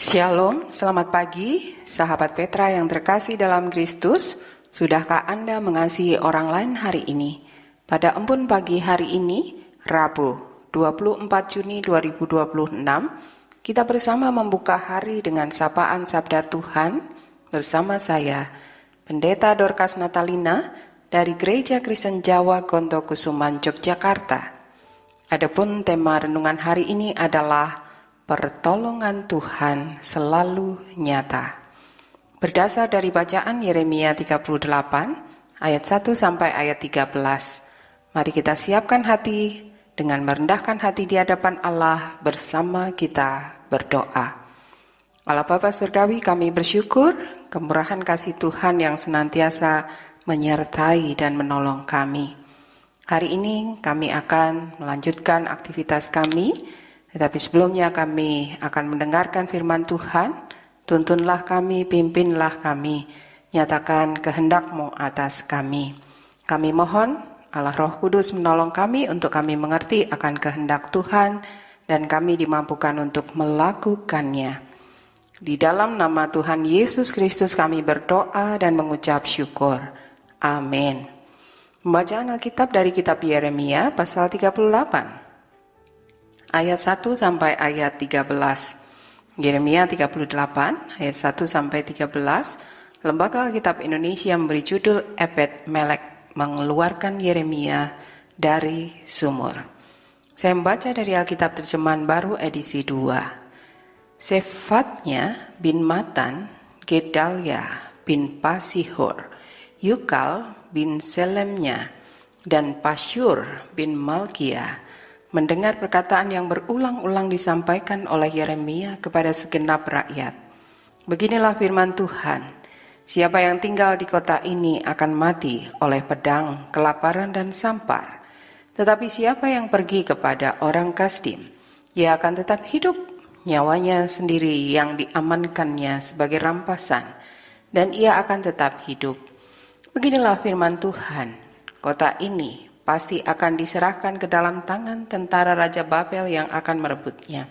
Shalom, selamat pagi, sahabat Petra yang terkasih dalam Kristus. Sudahkah Anda mengasihi orang lain hari ini? Pada embun pagi hari ini, Rabu, 24 Juni 2026, kita bersama membuka hari dengan sapaan Sabda Tuhan bersama saya, Pendeta Dorcas Natalina dari Gereja Kristen Jawa Gontokusuman, Yogyakarta. Adapun tema renungan hari ini adalah pertolongan Tuhan selalu nyata. Berdasar dari bacaan Yeremia 38 ayat 1 sampai ayat 13. Mari kita siapkan hati dengan merendahkan hati di hadapan Allah bersama kita berdoa. Allah Bapa Surgawi, kami bersyukur kemurahan kasih Tuhan yang senantiasa menyertai dan menolong kami. Hari ini kami akan melanjutkan aktivitas kami. Tetapi sebelumnya kami akan mendengarkan firman Tuhan. Tuntunlah kami, pimpinlah kami, nyatakan kehendak-Mu atas kami. Kami mohon Allah Roh Kudus menolong kami untuk kami mengerti akan kehendak Tuhan dan kami dimampukan untuk melakukannya. Di dalam nama Tuhan Yesus Kristus kami berdoa dan mengucap syukur. Amin. Pembacaan Alkitab dari kitab Yeremia pasal 38. Ayat 1 sampai ayat 13. Yeremia 38 ayat 1 sampai 13. Lembaga Alkitab Indonesia memberi judul Ebed Melek mengeluarkan Yeremia dari sumur. Saya membaca dari Alkitab Terjemahan Baru edisi 2. Sefatnya bin Matan, Gedalia bin Pasihur, Yukal bin Selemnya, dan Pasyur bin Malkia mendengar perkataan yang berulang-ulang disampaikan oleh Yeremia kepada segenap rakyat. Beginilah firman Tuhan, siapa yang tinggal di kota ini akan mati oleh pedang, kelaparan dan sampar. Tetapi siapa yang pergi kepada orang Kasdim, ia akan tetap hidup, nyawanya sendiri yang diamankannya sebagai rampasan, dan ia akan tetap hidup. Beginilah firman Tuhan, kota ini pasti akan diserahkan ke dalam tangan tentara Raja Babel yang akan merebutnya.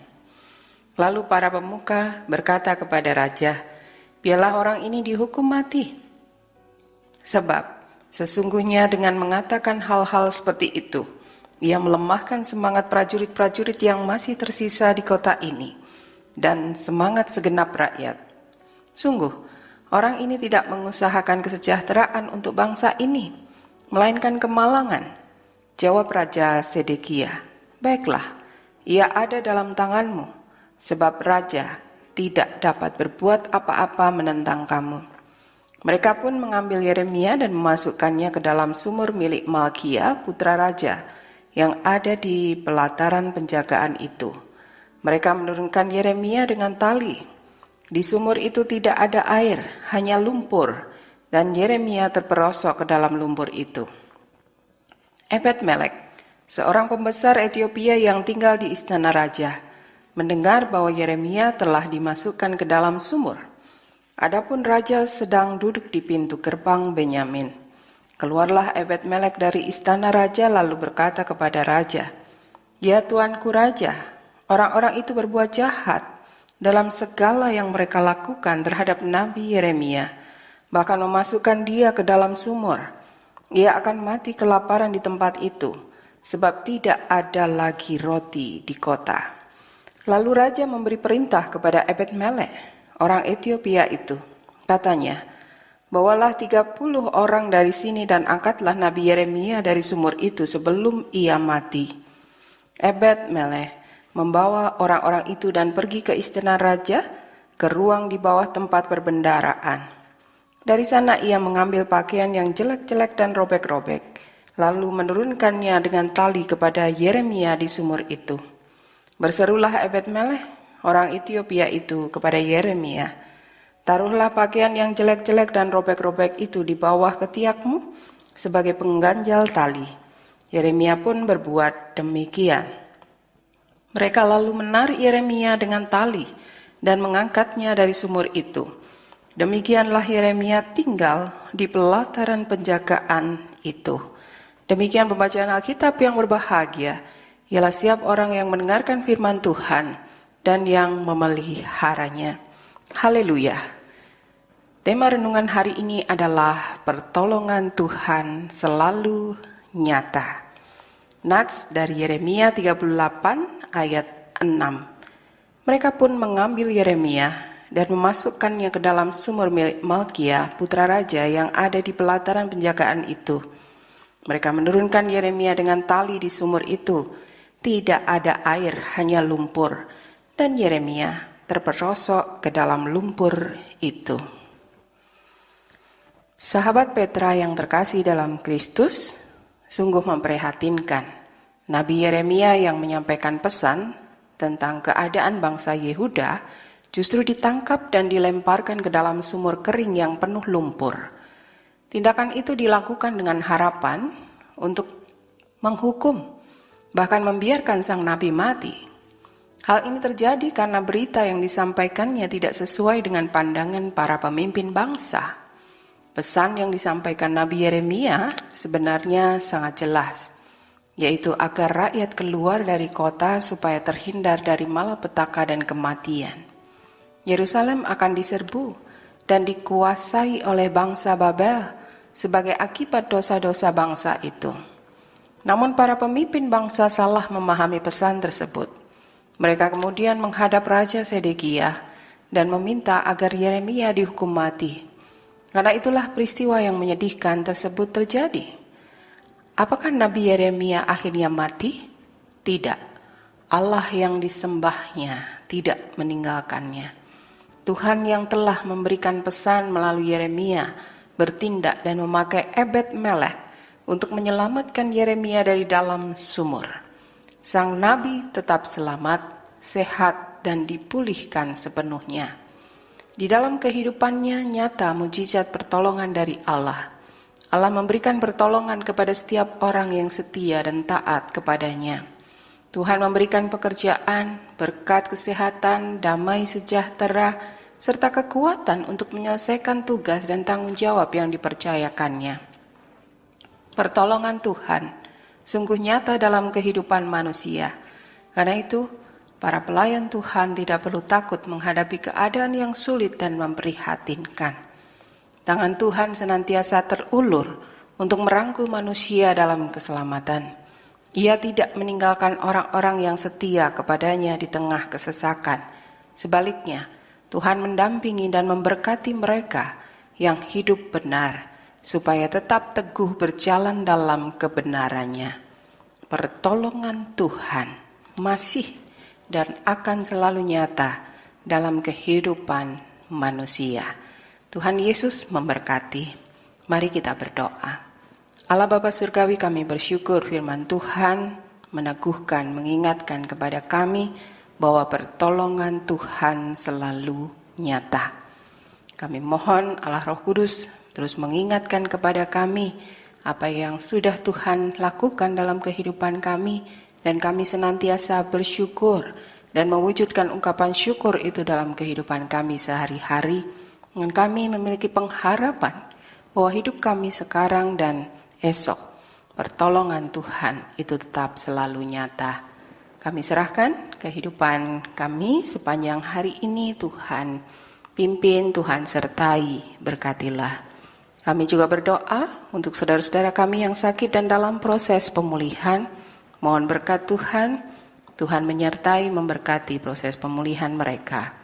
Lalu para pemuka berkata kepada raja, biarlah orang ini dihukum mati. Sebab sesungguhnya dengan mengatakan hal-hal seperti itu, ia melemahkan semangat prajurit-prajurit yang masih tersisa di kota ini, dan semangat segenap rakyat. Sungguh, orang ini tidak mengusahakan kesejahteraan untuk bangsa ini, melainkan kemalangan. Jawab Raja Sedekia, baiklah, ia ada dalam tanganmu, sebab Raja tidak dapat berbuat apa-apa menentang kamu. Mereka pun mengambil Yeremia dan memasukkannya ke dalam sumur milik Malkia, putra Raja, yang ada di pelataran penjagaan itu. Mereka menurunkan Yeremia dengan tali. Di sumur itu tidak ada air, hanya lumpur, dan Yeremia terperosok ke dalam lumpur itu. Ebed Melek, seorang pembesar Ethiopia yang tinggal di istana raja, mendengar bahwa Yeremia telah dimasukkan ke dalam sumur. Adapun raja sedang duduk di pintu gerbang Benyamin. Keluarlah Ebed Melek dari istana raja lalu berkata kepada raja, ya tuanku raja, orang-orang itu berbuat jahat dalam segala yang mereka lakukan terhadap Nabi Yeremia, bahkan memasukkan dia ke dalam sumur. Ia akan mati kelaparan di tempat itu, sebab tidak ada lagi roti di kota. Lalu raja memberi perintah kepada Ebed Melek, orang Ethiopia itu. Katanya, bawalah 30 orang dari sini dan angkatlah Nabi Yeremia dari sumur itu sebelum ia mati. Ebed Melek membawa orang-orang itu dan pergi ke istana raja, ke ruang di bawah tempat perbendaharaan. Dari sana ia mengambil pakaian yang jelek-jelek dan robek-robek, lalu menurunkannya dengan tali kepada Yeremia di sumur itu. Berserulah Ebed Melek, orang Ethiopia itu, kepada Yeremia, taruhlah pakaian yang jelek-jelek dan robek-robek itu di bawah ketiakmu sebagai pengganjal tali. Yeremia pun berbuat demikian. Mereka lalu menarik Yeremia dengan tali dan mengangkatnya dari sumur itu. Demikianlah Yeremia tinggal di pelataran penjagaan itu. Demikian pembacaan Alkitab yang berbahagia, ialah setiap orang yang mendengarkan firman Tuhan dan yang memeliharanya. Haleluya. Tema renungan hari ini adalah pertolongan Tuhan selalu nyata. Nats dari Yeremia 38 ayat 6. Mereka pun mengambil Yeremia dan memasukkannya ke dalam sumur milik Malkia, putra raja yang ada di pelataran penjagaan itu. Mereka menurunkan Yeremia dengan tali di sumur itu. Tidak ada air, hanya lumpur. Dan Yeremia terperosok ke dalam lumpur itu. Sahabat Petra yang terkasih dalam Kristus, sungguh memprihatinkan. Nabi Yeremia yang menyampaikan pesan tentang keadaan bangsa Yehuda justru ditangkap dan dilemparkan ke dalam sumur kering yang penuh lumpur. Tindakan itu dilakukan dengan harapan untuk menghukum, bahkan membiarkan sang nabi mati. Hal ini terjadi karena berita yang disampaikannya tidak sesuai dengan pandangan para pemimpin bangsa. Pesan yang disampaikan Nabi Yeremia sebenarnya sangat jelas, yaitu agar rakyat keluar dari kota supaya terhindar dari malapetaka dan kematian. Yerusalem akan diserbu dan dikuasai oleh bangsa Babel sebagai akibat dosa-dosa bangsa itu. Namun para pemimpin bangsa salah memahami pesan tersebut. Mereka kemudian menghadap Raja Sedekia dan meminta agar Yeremia dihukum mati. Karena itulah peristiwa yang menyedihkan tersebut terjadi. Apakah Nabi Yeremia akhirnya mati? Tidak. Allah yang disembahnya tidak meninggalkannya. Tuhan yang telah memberikan pesan melalui Yeremia bertindak dan memakai Ebed Melek untuk menyelamatkan Yeremia dari dalam sumur. Sang nabi tetap selamat, sehat, dan dipulihkan sepenuhnya. Di dalam kehidupannya nyata mujizat pertolongan dari Allah. Allah memberikan pertolongan kepada setiap orang yang setia dan taat kepadanya. Tuhan memberikan pekerjaan, berkat kesehatan, damai sejahtera, serta kekuatan untuk menyelesaikan tugas dan tanggung jawab yang dipercayakannya. Pertolongan Tuhan sungguh nyata dalam kehidupan manusia. Karena itu, para pelayan Tuhan tidak perlu takut menghadapi keadaan yang sulit dan memprihatinkan. Tangan Tuhan senantiasa terulur untuk merangkul manusia dalam keselamatan. Ia tidak meninggalkan orang-orang yang setia kepadanya di tengah kesesakan. Sebaliknya, Tuhan mendampingi dan memberkati mereka yang hidup benar, supaya tetap teguh berjalan dalam kebenarannya. Pertolongan Tuhan masih dan akan selalu nyata dalam kehidupan manusia. Tuhan Yesus memberkati. Mari kita berdoa. Allah Bapa Surgawi, kami bersyukur firman Tuhan meneguhkan, mengingatkan kepada kami bahwa pertolongan Tuhan selalu nyata. Kami mohon Allah Roh Kudus terus mengingatkan kepada kami apa yang sudah Tuhan lakukan dalam kehidupan kami, dan kami senantiasa bersyukur dan mewujudkan ungkapan syukur itu dalam kehidupan kami sehari-hari. Dan kami memiliki pengharapan bahwa hidup kami sekarang dan esok, pertolongan Tuhan itu tetap selalu nyata. Kami serahkan kehidupan kami sepanjang hari ini, Tuhan pimpin, Tuhan sertai, berkatilah. Kami juga berdoa untuk saudara-saudara kami yang sakit dan dalam proses pemulihan. Mohon berkat Tuhan, Tuhan menyertai, memberkati proses pemulihan mereka.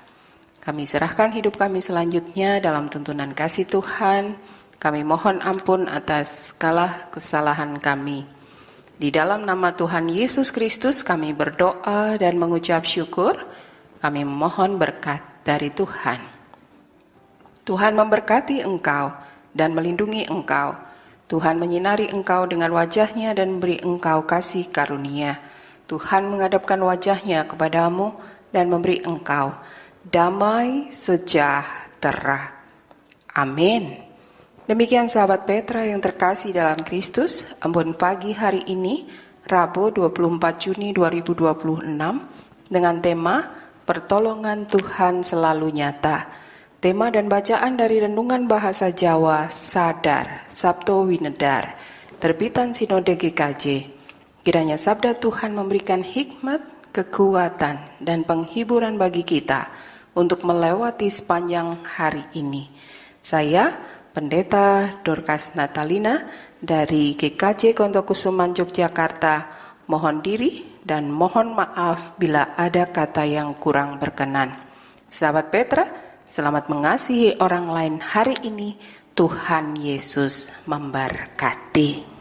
Kami serahkan hidup kami selanjutnya dalam tuntunan kasih Tuhan. Kami mohon ampun atas segala kesalahan kami. Di dalam nama Tuhan Yesus Kristus kami berdoa dan mengucap syukur. Kami mohon berkat dari Tuhan. Tuhan memberkati engkau dan melindungi engkau. Tuhan menyinari engkau dengan wajah-Nya dan memberi engkau kasih karunia. Tuhan menghadapkan wajah-Nya kepadamu dan memberi engkau damai sejahtera. Amin. Demikian sahabat Petra yang terkasih dalam Kristus, embun pagi hari ini, Rabu 24 Juni 2026, dengan tema Pertolongan Tuhan Selalu Nyata. Tema dan bacaan dari Renungan Bahasa Jawa Sadar, Sabto Winedar, terbitan Sinode GKJ. Kiranya sabda Tuhan memberikan hikmat, kekuatan, dan penghiburan bagi kita untuk melewati sepanjang hari ini. Saya, Pendeta Dorcas Natalina dari GKJ Kontokusuman Yogyakarta, mohon diri dan mohon maaf bila ada kata yang kurang berkenan. Sahabat Petra, selamat mengasihi orang lain hari ini. Tuhan Yesus memberkati.